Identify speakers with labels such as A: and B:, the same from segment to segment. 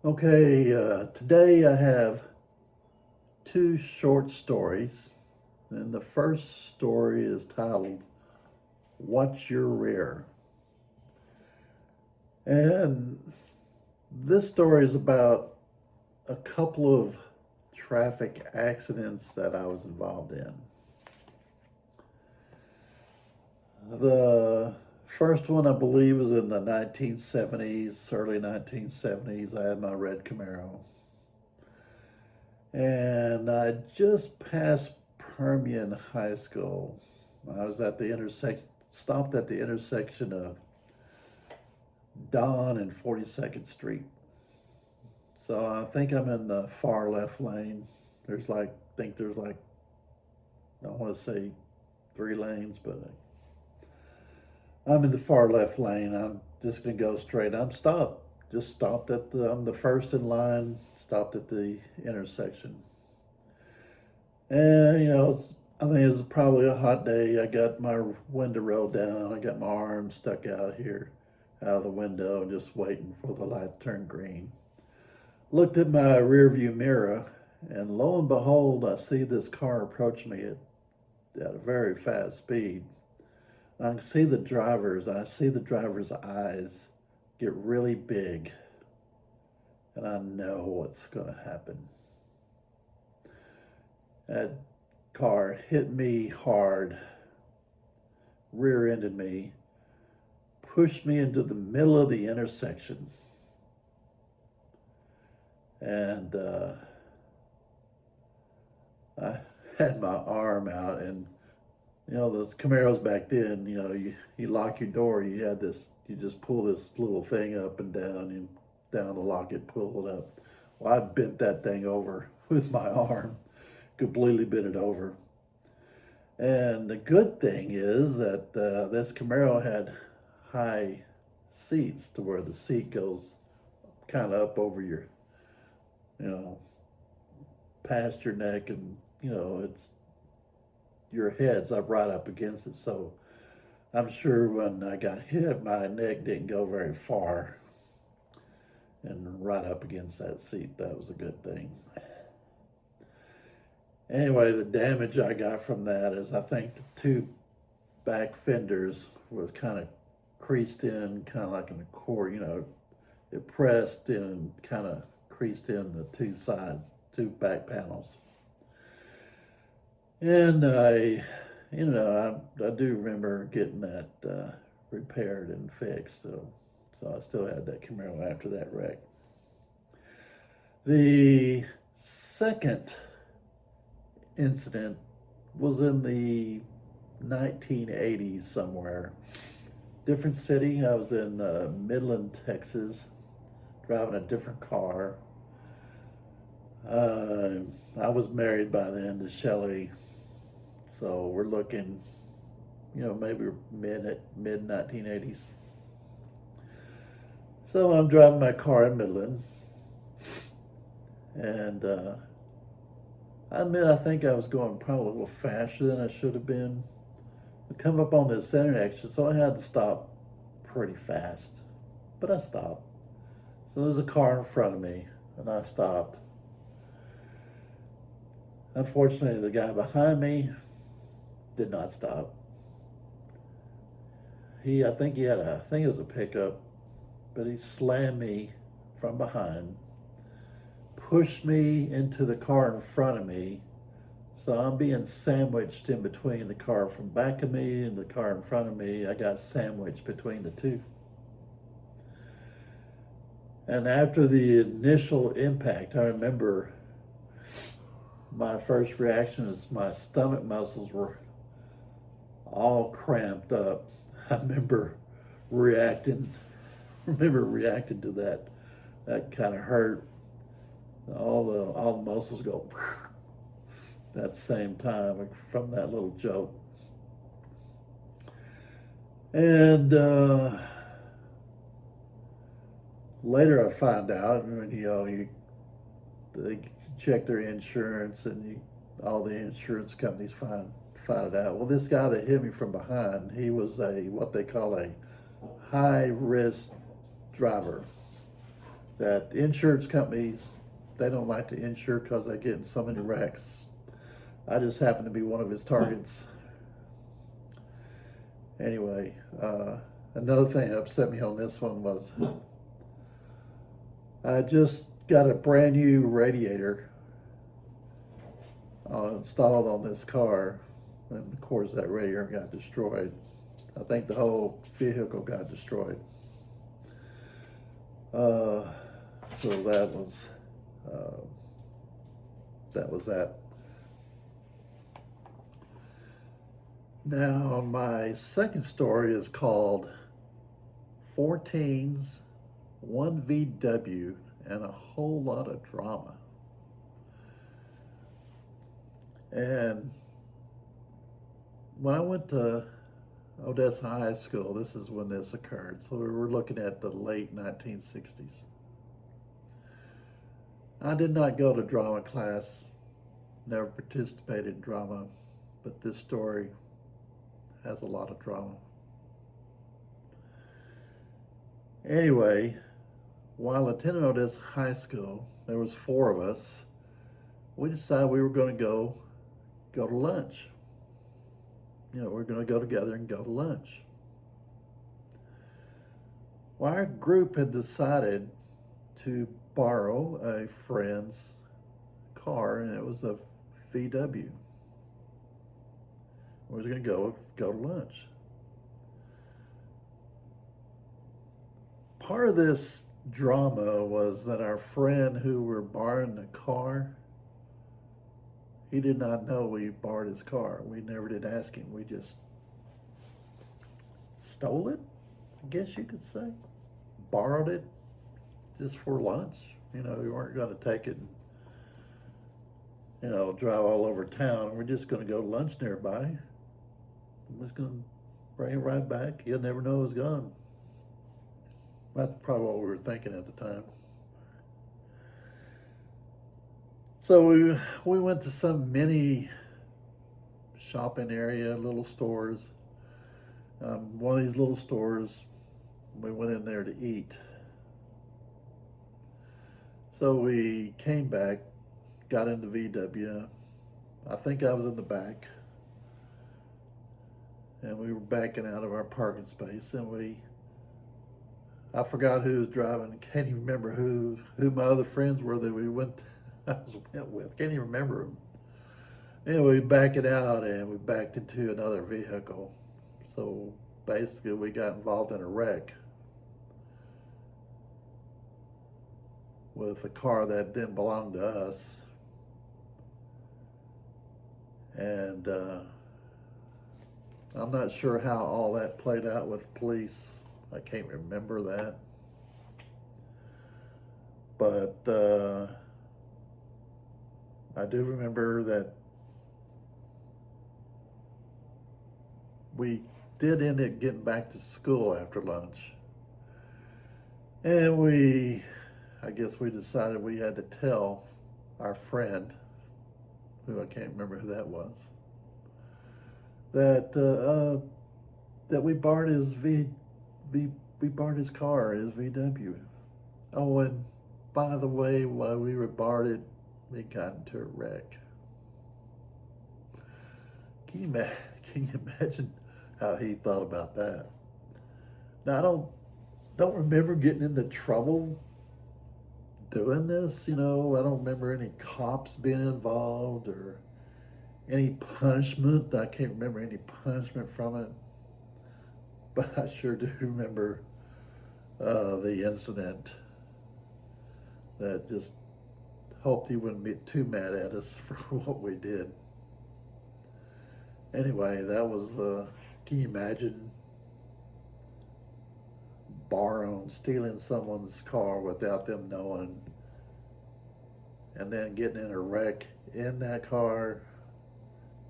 A: Okay, today I have two short stories, and the first story is titled Watch Your Rear. And this story is about a couple of traffic accidents that I was involved in. The first one, I believe, was in the 1970s, early 1970s. I had my red Camaro. And I just passed Permian High School. I was at the intersection, stopped at the intersection of Don and 42nd Street. So I think I'm in the far left lane. I don't want to say three lanes, but I'm in the far left lane. I'm just going to go straight. Just stopped I'm the first in line, stopped at the intersection. And, I think it was probably a hot day. I got my window rolled down. I got my arm stuck out here, out of the window, just waiting for the light to turn green. Looked at my rear view mirror, and lo and behold, I see this car approach me at a very fast speed. And I can see I see the driver's eyes get really big, and I know what's going to happen. That car hit me hard, rear ended me, pushed me into the middle of the intersection. And I had my arm out, and those Camaros back then, you lock your door, you just pull this little thing up and down, and down to lock it, pull it up. Well, I bent that thing over with my arm, completely bent it over. And the good thing is that this Camaro had high seats to where the seat goes kind of up over you know, past your neck, and it's your head's up right up against it. So I'm sure when I got hit, my neck didn't go very far, and right up against that seat. That was a good thing. Anyway, the damage I got from that is I think the two back fenders was kind of creased in, kind of like in a cord. It pressed in and kind of creased in the two sides, two back panels. And I do remember getting that repaired and fixed. So I still had that Camaro after that wreck. The second incident was in the 1980s somewhere. Different city. I was in Midland, Texas, driving a different car. Uh, I was married by then to Shelley, so we're looking, maybe mid 1980s. So I'm driving my car in Midland, and I admit I think I was going probably a little faster than I should have been. We come up on this intersection, so I had to stop pretty fast, but I stopped. So there's a car in front of me, and I stopped. Unfortunately, the guy behind me did not stop. I think it was a pickup, but he slammed me from behind, pushed me into the car in front of me. So I'm being sandwiched in between the car from back of me and the car in front of me. I got sandwiched between the two. And after the initial impact, I remember my first reaction is my stomach muscles were all cramped up. I reacting, remember reacting to that. That kind of hurt. All the muscles go at the same time from that little joke. And later I find out, when they check their insurance, and all the insurance companies find it out. Well, this guy that hit me from behind, he was what they call a high risk driver. that insurance companies, they don't like to insure because they get in so many wrecks. I just happened to be one of his targets. Anyway, another thing that upset me on this one was I just got a brand new radiator installed on this car, and of course that radiator got destroyed. I think the whole vehicle got destroyed. So uh, that was that. Now my second story is called 4 Teens, 1 VW, and a whole lot of drama. And when I went to Odessa High School, this is when this occurred. So we were looking at the late 1960s. I did not go to drama class, never participated in drama, but this story has a lot of drama. Anyway, while attending Odessa High School, there was 4 of us. We decided we were going to go to lunch. You know, we're going to go together and go to lunch. Well, our group had decided to borrow a friend's car, and it was a VW. We were going to go to lunch. Part of this drama was that our friend who were borrowing the car, he did not know we borrowed his car. We never did ask him. We just stole it, I guess you could say. Borrowed it just for lunch. You know, we weren't going to take it and, you know, drive all over town. We're just going to go to lunch nearby. We're just going to bring it right back. He'll never know it was gone. That's probably what we were thinking at the time. So we went to some mini shopping area, little stores. One of these little stores, we went in there to eat. So we came back, got into VW. I think I was in the back. And we were backing out of our parking space, and I forgot who was driving. Can't even remember who my other friends were that we went with. Can't even remember them. Anyway, we backed it out and we backed into another vehicle. So basically, we got involved in a wreck with a car that didn't belong to us. And I'm not sure how all that played out with police. I can't remember that. But I do remember that we did end up getting back to school after lunch. And I guess we decided we had to tell our friend, who I can't remember who that was, that we borrowed his we borrowed his car, his VW. Oh, and by the way, while we borrowed it, we got into a wreck. Can you imagine how he thought about that? Now, I don't remember getting into trouble doing this. You know, I don't remember any cops being involved or any punishment. I can't remember any punishment from it. But I sure do remember the incident. That just hoped he wouldn't be too mad at us for what we did. Anyway, that was can you imagine stealing someone's car without them knowing, and then getting in a wreck in that car?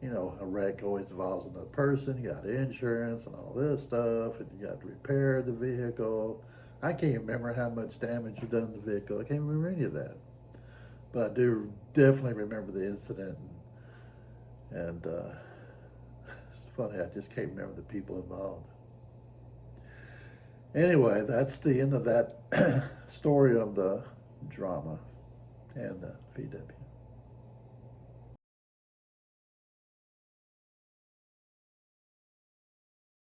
A: You know, a wreck always involves another person. You got insurance and all this stuff, and you got to repair the vehicle. I can't remember how much damage you've done to the vehicle. I can't remember any of that. But I do definitely remember the incident. And it's funny, I just can't remember the people involved. Anyway, that's the end of that story of the drama and the VW.